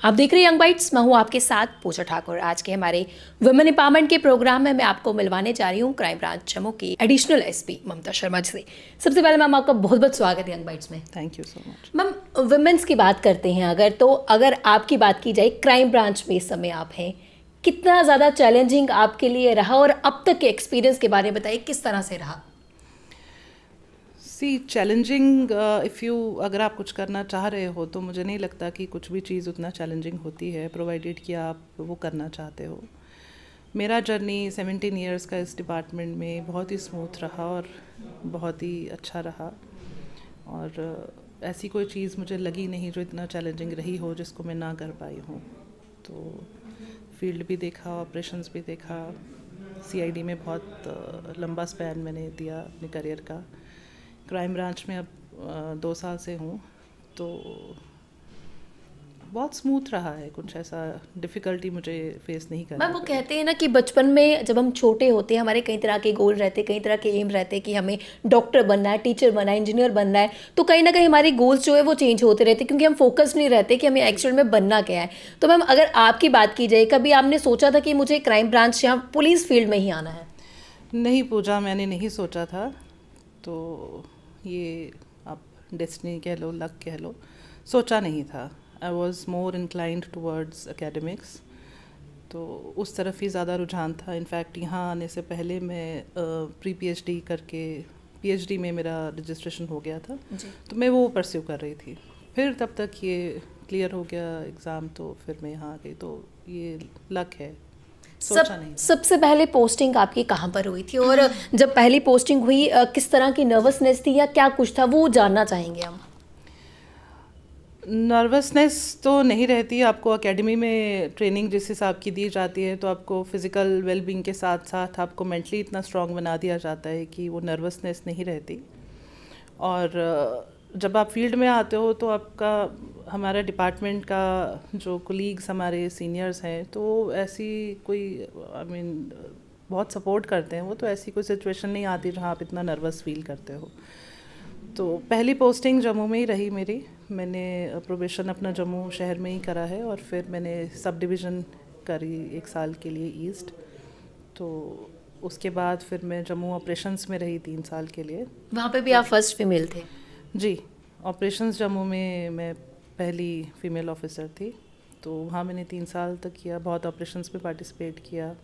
आप देख रहे हैं यंग बाइट्स। मैं हूं आपके साथ पूजा ठाकुर। आज के हमारे वुमेन एम्पावरमेंट के प्रोग्राम में मैं आपको मिलवाने जा रही हूं क्राइम ब्रांच जम्मू की एडिशनल एसपी ममता शर्मा जी से। सबसे पहले मैम आपका बहुत बहुत स्वागत है यंग बाइट्स में। Thank you so much. Ma'am women's की बात करते हैं अगर आपकी बात की जाए क्राइम ब्रांच में इस समय आप हैं, कितना ज़्यादा चैलेंजिंग आपके लिए रहा और अब तक के एक्सपीरियंस के बारे में बताइए किस तरह से रहा। चैलेंजिंग अगर आप कुछ करना चाह रहे हो तो मुझे नहीं लगता कि कुछ भी चीज़ उतना चैलेंजिंग होती है, प्रोवाइडेड कि आप वो करना चाहते हो। मेरा जर्नी 17 इयर्स का इस डिपार्टमेंट में बहुत ही स्मूथ रहा और बहुत ही अच्छा रहा, और ऐसी कोई चीज़ मुझे लगी नहीं जो इतना चैलेंजिंग रही हो जिसको मैं ना कर पाई हूँ। तो फील्ड भी देखा, ऑपरेशंस भी देखा, सीआईडी में बहुत लंबा स्पैन मैंने दिया अपने करियर का। क्राइम ब्रांच में अब 2 साल से हूँ, तो बहुत स्मूथ रहा है। कुछ ऐसा डिफ़िकल्टी मुझे फेस नहीं करना। मैम वो कहते हैं ना कि बचपन में जब हम छोटे होते हैं हमारे कई तरह के गोल रहते, कई तरह के एम रहते कि हमें डॉक्टर बनना है, टीचर बनना है, इंजीनियर बनना है। तो कहीं ना कहीं हमारे गोल्स जो है वो चेंज होते रहते क्योंकि हम फोकस नहीं रहते कि हमें एक्चुअल में बनना क्या है। तो मैम अगर आपकी बात की जाए, कभी आपने सोचा था कि मुझे क्राइम ब्रांच या पुलिस फील्ड में ही आना है? नहीं पूजा, मैंने नहीं सोचा था। तो ये आप डेस्टिनी कह लो, लक कह लो, सोचा नहीं था। I was more inclined towards academics, तो उस तरफ ही ज़्यादा रुझान था। इनफैक्ट यहाँ आने से पहले मैं प्री पीएचडी करके पीएचडी में मेरा रजिस्ट्रेशन हो गया था जी। तो मैं वो परस्यू कर रही थी। फिर तब तक ये क्लियर हो गया एग्ज़ाम, तो फिर मैं यहाँ आ गई। तो ये लक है, सोचा नहीं। सबसे पहले पोस्टिंग आपकी कहाँ पर हुई थी और जब पहली पोस्टिंग हुई किस तरह की नर्वसनेस थी या क्या कुछ था, वो जानना चाहेंगे हम। नर्वसनेस तो नहीं रहती। आपको एकेडमी में ट्रेनिंग जिस हिसाब की दी जाती है, तो आपको फिज़िकल वेलबींग के साथ साथ आपको मेंटली इतना स्ट्रांग बना दिया जाता है कि वो नर्वसनेस नहीं रहती। और जब आप फील्ड में आते हो तो आपका, हमारा डिपार्टमेंट का जो कोलीग्स, हमारे सीनियर्स हैं, तो ऐसी कोई बहुत सपोर्ट करते हैं वो, तो ऐसी कोई सिचुएशन नहीं आती जहाँ आप इतना नर्वस फील करते हो। तो पहली पोस्टिंग जम्मू में ही रही मेरी। मैंने प्रोबेशन अपना जम्मू शहर में ही करा है, और फिर मैंने सब डिवीज़न करी 1 साल के लिए ईस्ट। तो उसके बाद फिर मैं जम्मू ऑपरेशंस में रही 3 साल के लिए। वहाँ पे भी आप फर्स्ट फीमेल थे? जी, ऑपरेशंस जम्मू में मैं पहली फ़ीमेल ऑफिसर थी। तो वहाँ मैंने 3 साल तक किया, बहुत ऑपरेशंस में पार्टिसिपेट किया।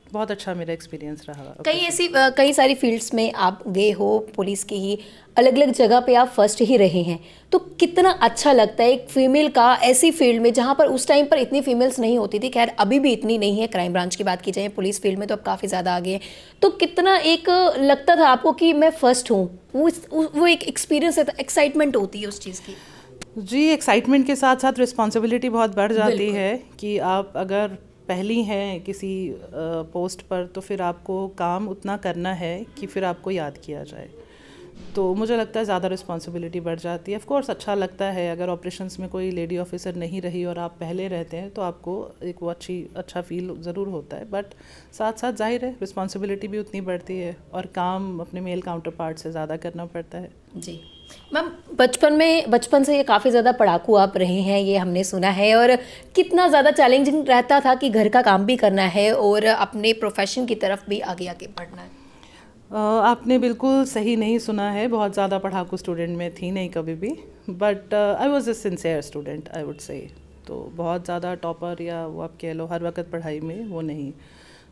बहुत अच्छा मेरा एक्सपीरियंस रहा। कई सारी फील्ड्स में आप गए हो, पुलिस की ही अलग अलग जगह पे आप फर्स्ट ही रहे हैं। तो कितना अच्छा लगता है एक फीमेल का ऐसी फील्ड में जहाँ पर उस टाइम पर इतनी फीमेल्स नहीं होती थी। खैर अभी भी इतनी नहीं है, क्राइम ब्रांच की बात की जाए, पुलिस फील्ड में तो अब काफ़ी ज़्यादा आगे है। तो कितना एक लगता था आपको कि मैं फर्स्ट हूँ, वो एक एक्सपीरियंस है, एक्साइटमेंट होती है उस चीज़ की? जी, एक्साइटमेंट के साथ साथ रिस्पॉन्सिबिलिटी बहुत बढ़ जाती है कि आप अगर पहली हैं किसी पोस्ट पर, तो फिर आपको काम उतना करना है कि फिर आपको याद किया जाए। तो मुझे लगता है ज़्यादा रिस्पॉन्सिबिलिटी बढ़ जाती है। ऑफ कोर्स अच्छा लगता है अगर ऑपरेशंस में कोई लेडी ऑफिसर नहीं रही और आप पहले रहते हैं, तो आपको एक वो अच्छा फील ज़रूर होता है। बट साथ साथ जाहिर है रिस्पॉन्सिबिलिटी भी उतनी बढ़ती है, और काम अपने मेल काउंटर पार्ट से ज़्यादा करना पड़ता है। जी मैम, बचपन से ये काफ़ी ज़्यादा पढ़ाकू आप रहे हैं, ये हमने सुना है। और कितना ज़्यादा चैलेंजिंग रहता था कि घर का काम भी करना है और अपने प्रोफेशन की तरफ भी आगे आगे बढ़ना है? आपने बिल्कुल सही नहीं सुना है। बहुत ज़्यादा पढ़ाकू स्टूडेंट में थी नहीं कभी भी, but I was a sincere student, I would say. तो बहुत ज़्यादा टॉपर या वो आप कह लो हर वक्त पढ़ाई में वो नहीं।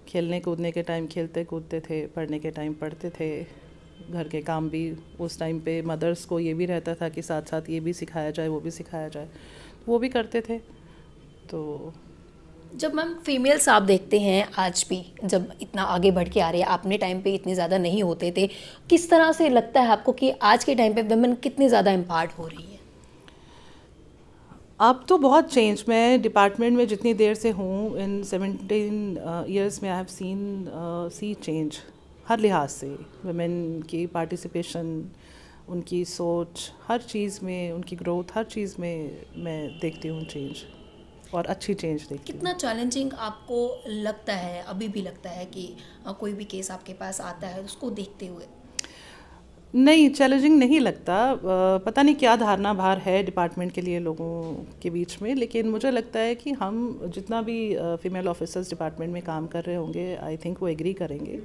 खेलने कूदने के टाइम खेलते कूदते थे, पढ़ने के टाइम पढ़ते थे। घर के काम भी उस टाइम पे मदर्स को ये भी रहता था कि साथ साथ ये भी सिखाया जाए, वो भी सिखाया जाए, वो भी करते थे। तो जब मैम फीमेल्स आप देखते हैं आज भी, जब इतना आगे बढ़ के आ रही है, अपने टाइम पे इतने ज़्यादा नहीं होते थे, किस तरह से लगता है आपको कि आज के टाइम पे वुमेन कितनी ज़्यादा एम्पावर्ड हो रही है? अब तो बहुत चेंज, मैं डिपार्टमेंट में जितनी देर से हूँ, इन 17 ईयर्स में आई हैव सी चेंज हर लिहाज से। वुमेन की पार्टिसिपेशन, उनकी सोच, हर चीज़ में उनकी ग्रोथ, हर चीज़ में मैं देखती हूँ चेंज, और अच्छी चेंज देखती हूँ। कितना चैलेंजिंग आपको लगता है, अभी भी लगता है कि कोई भी केस आपके पास आता है उसको देखते हुए? नहीं, चैलेंजिंग नहीं लगता। पता नहीं क्या धारणा भार है डिपार्टमेंट के लिए लोगों के बीच में, लेकिन मुझे लगता है कि हम जितना भी फ़ीमेल ऑफिसर्स डिपार्टमेंट में काम कर रहे होंगे, आई थिंक वो एग्री करेंगे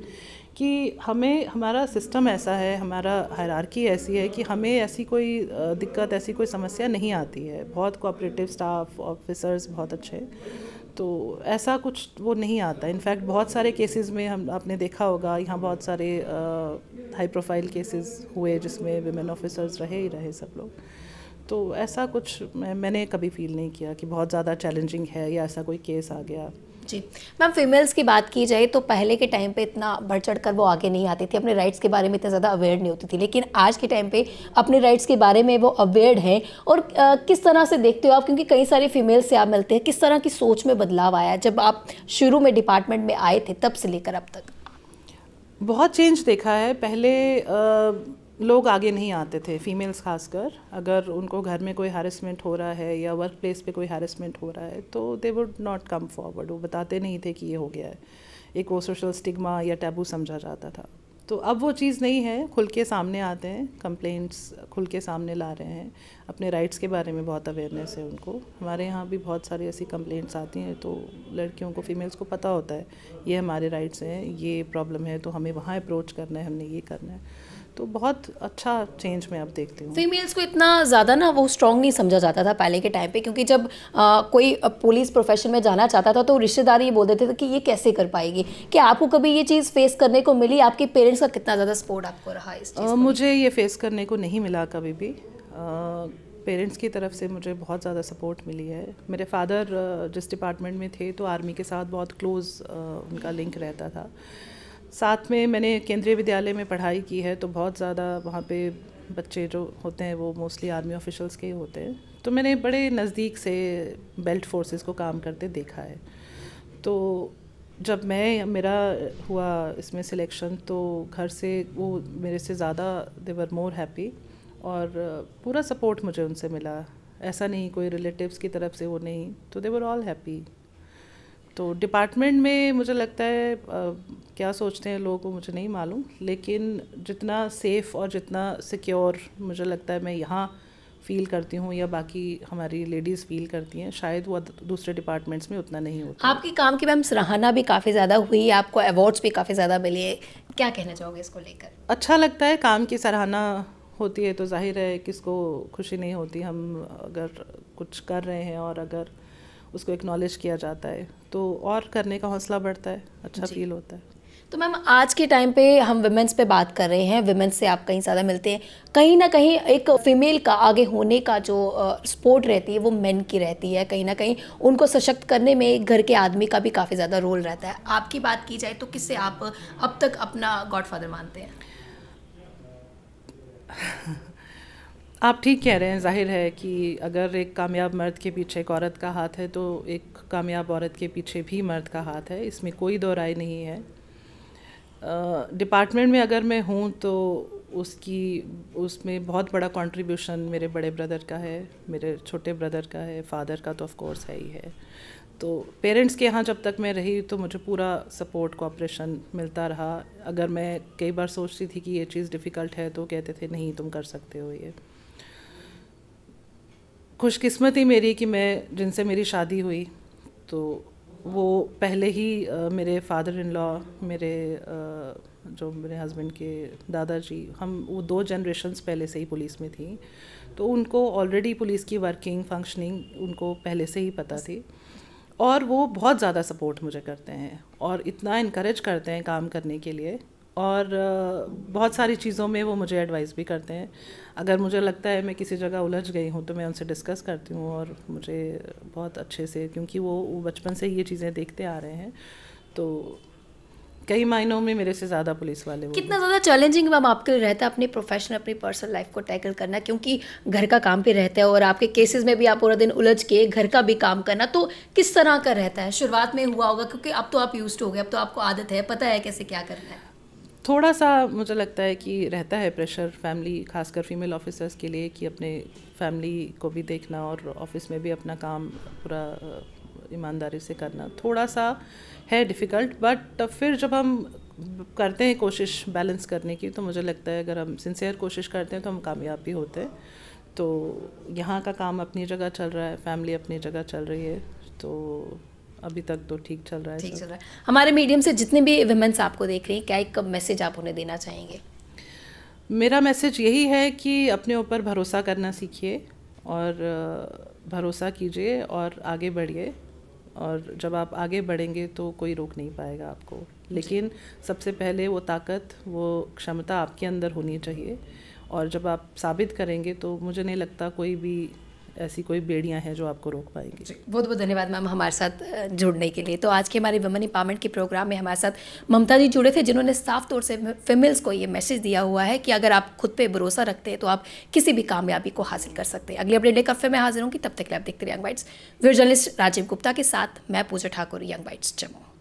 कि हमें, हमारा सिस्टम ऐसा है, हमारा हायरार्की ऐसी है कि हमें ऐसी कोई दिक्कत, ऐसी कोई समस्या नहीं आती है। बहुत कोऑपरेटिव स्टाफ, ऑफिसर्स बहुत अच्छे, तो ऐसा कुछ वो नहीं आता। इनफैक्ट बहुत सारे केसेस में हम, आपने देखा होगा, यहाँ बहुत सारे हाई प्रोफाइल केसेस हुए जिसमें विमेन ऑफिसर्स रहे ही रहे सब लोग। तो ऐसा कुछ मैंने कभी फील नहीं किया कि बहुत ज़्यादा चैलेंजिंग है या ऐसा कोई केस आ गया। जी मैम, फीमेल्स की बात की जाए तो पहले के टाइम पे इतना बढ़ चढ़ कर वो आगे नहीं आती थी, अपने राइट्स के बारे में इतना ज़्यादा अवेयर नहीं होती थी, लेकिन आज के टाइम पे अपने राइट्स के बारे में वो अवेयर हैं। और किस तरह से देखते हो आप, क्योंकि कई सारे फीमेल्स से आप मिलते हैं, किस तरह की सोच में बदलाव आया जब आप शुरू में डिपार्टमेंट में आए थे तब से लेकर अब तक? बहुत चेंज देखा है। पहले लोग आगे नहीं आते थे, फीमेल्स खासकर। अगर उनको घर में कोई हैरेसमेंट हो रहा है या वर्क प्लेस पे कोई हैरेसमेंट हो रहा है तो they would not come forward, वो बताते नहीं थे कि ये हो गया है। एक वो सोशल स्टिग्मा या टैबू समझा जाता था। तो अब वो चीज़ नहीं है, खुल के सामने आते हैं, कंप्लेंट्स खुल के सामने ला रहे हैं, अपने राइट्स के बारे में बहुत अवेयरनेस है उनको। हमारे यहाँ भी बहुत सारी ऐसी कंप्लेंट्स आती हैं तो लड़कियों को, फीमेल्स को पता होता है ये हमारे राइट्स हैं, ये प्रॉब्लम है तो हमें वहाँ अप्रोच करना है, हमने ये करना है। तो बहुत अच्छा चेंज मैं अब देखती हूँ। फीमेल्स को इतना ज़्यादा ना वो स्ट्रॉन्ग नहीं समझा जाता था पहले के टाइम पे, क्योंकि जब कोई पुलिस प्रोफेशन में जाना चाहता था तो रिश्तेदार ये बोल देते थे कि ये कैसे कर पाएगी। क्या आपको कभी ये चीज़ फेस करने को मिली? आपके पेरेंट्स का कितना ज़्यादा सपोर्ट आपको रहा इस चीज़? मुझे ये फेस करने को नहीं मिला कभी भी। पेरेंट्स की तरफ से मुझे बहुत ज़्यादा सपोर्ट मिली है। मेरे फादर जिस डिपार्टमेंट में थे तो आर्मी के साथ बहुत क्लोज़ उनका लिंक रहता था। साथ में मैंने केंद्रीय विद्यालय में पढ़ाई की है तो बहुत ज़्यादा वहाँ पे बच्चे जो होते हैं वो मोस्टली आर्मी ऑफिशियल्स के ही होते हैं, तो मैंने बड़े नज़दीक से बेल्ट फोर्सेस को काम करते देखा है। तो जब मेरा हुआ इसमें सिलेक्शन तो घर से वो मेरे से ज़्यादा दे वर मोर हैप्पी, और पूरा सपोर्ट मुझे उनसे मिला। ऐसा नहीं कोई रिलेटिव्स की तरफ से वो नहीं, तो दे वर ऑल हैप्पी। तो डिपार्टमेंट में मुझे लगता है क्या सोचते हैं लोग वो मुझे नहीं मालूम, लेकिन जितना सेफ़ और जितना सिक्योर मुझे लगता है मैं यहाँ फ़ील करती हूँ या बाकी हमारी लेडीज़ फ़ील करती हैं, शायद वो दूसरे डिपार्टमेंट्स में उतना नहीं होता। आपके काम की मैम सराहना भी काफ़ी ज़्यादा हुई, आपको अवार्ड्स भी काफ़ी ज़्यादा मिले, क्या कहना चाहोगे इसको लेकर? अच्छा लगता है, काम की सराहना होती है तो जाहिर है किसको खुशी नहीं होती। हम अगर कुछ कर रहे हैं और अगर उसको एक्नॉलेज किया जाता है तो और करने का हौसला बढ़ता है, अच्छा फील होता है। तो मैम आज के टाइम पे हम विमेंस पे बात कर रहे हैं, विमेंस से आप कहीं ज़्यादा मिलते हैं, कहीं ना कहीं एक फीमेल का आगे होने का जो सपोर्ट रहती है वो मेन की रहती है, कहीं ना कहीं उनको सशक्त करने में घर के आदमी का भी काफ़ी ज़्यादा रोल रहता है। आपकी बात की जाए तो किससे आप अब तक अपना गॉडफादर मानते हैं? आप ठीक कह रहे हैं। जाहिर है कि अगर एक कामयाब मर्द के पीछे एक औरत का हाथ है तो एक कामयाब औरत के पीछे भी मर्द का हाथ है, इसमें कोई दो राय नहीं है। डिपार्टमेंट में अगर मैं हूँ तो उसमें बहुत बड़ा कंट्रीब्यूशन मेरे बड़े ब्रदर का है, मेरे छोटे ब्रदर का है, फादर का तो ऑफ कोर्स है ही है। तो पेरेंट्स के यहाँ जब तक मैं रही तो मुझे पूरा सपोर्ट कोऑपरेशन मिलता रहा। अगर मैं कई बार सोचती थी कि ये चीज़ डिफ़िकल्ट है तो कहते थे नहीं तुम कर सकते हो। ये खुशकिस्मती मेरी कि मैं जिनसे मेरी शादी हुई तो वो पहले ही मेरे फादर इन लॉ, मेरे जो मेरे हस्बैंड के दादाजी, हम वो 2 जनरेशन्स पहले से ही पुलिस में थी, तो उनको ऑलरेडी पुलिस की वर्किंग फंक्शनिंग उनको पहले से ही पता थी, और वो बहुत ज़्यादा सपोर्ट मुझे करते हैं और इतना इनकरेज करते हैं काम करने के लिए, और बहुत सारी चीज़ों में वो मुझे एडवाइस भी करते हैं। अगर मुझे लगता है मैं किसी जगह उलझ गई हूँ तो मैं उनसे डिस्कस करती हूँ, और मुझे बहुत अच्छे से, क्योंकि वो बचपन से ही ये चीज़ें देखते आ रहे हैं, तो कई मायनों में मेरे से ज़्यादा पुलिस वाले। कितना ज़्यादा चैलेंजिंग मैम आपके लिए रहता है अपनी प्रोफेशनल, अपनी पर्सनल लाइफ को टैकल करना, क्योंकि घर का काम भी रहता है और आपके केसेस में भी आप पूरा दिन उलझ के घर का भी काम करना, तो किस तरह का रहता है? शुरुआत में हुआ होगा क्योंकि अब तो आप यूज्ड हो गए, अब तो आपको आदत है, पता है कैसे क्या करना है। थोड़ा सा मुझे लगता है कि रहता है प्रेशर फैमिली, खासकर फीमेल ऑफिसर्स के लिए, कि अपने फैमिली को भी देखना और ऑफिस में भी अपना काम पूरा ईमानदारी से करना थोड़ा सा है डिफ़िकल्ट। बट फिर जब हम करते हैं कोशिश बैलेंस करने की, तो मुझे लगता है अगर हम सिंसियर कोशिश करते हैं तो हम कामयाब भी होते हैं। तो यहाँ का काम अपनी जगह चल रहा है, फैमिली अपनी जगह चल रही है, तो अभी तक तो ठीक चल रहा है। ठीक चल रहा है। हमारे मीडियम से जितने भी वुमेन्स आपको देख रही हैं, क्या एक मैसेज आप उन्हें देना चाहेंगे? मेरा मैसेज यही है कि अपने ऊपर भरोसा करना सीखिए और भरोसा कीजिए और आगे बढ़िए, और जब आप आगे बढ़ेंगे तो कोई रोक नहीं पाएगा आपको। लेकिन सबसे पहले वो ताकत, वो क्षमता आपके अंदर होनी चाहिए, और जब आप साबित करेंगे तो मुझे नहीं लगता कोई भी ऐसी कोई बेड़ियां हैं जो आपको रोक पाएंगी। बहुत बहुत धन्यवाद मैम हमारे साथ जुड़ने के लिए। तो आज के हमारे वुमेन एम्पावरमेंट के प्रोग्राम में हमारे साथ ममता जी जुड़े थे, जिन्होंने साफ तौर से फीमेल्स को ये मैसेज दिया हुआ है कि अगर आप खुद पे भरोसा रखते हैं तो आप किसी भी कामयाबी को हासिल कर सकते हैं। अगले अपडेट कफ्े में हाजिर होंगी, तब तक के लिए आप देखते रहिए young bytes. Video journalist Rajeev Gupta के साथ मैं पूजा ठाकुर, यंग बाइट्स जम्मू।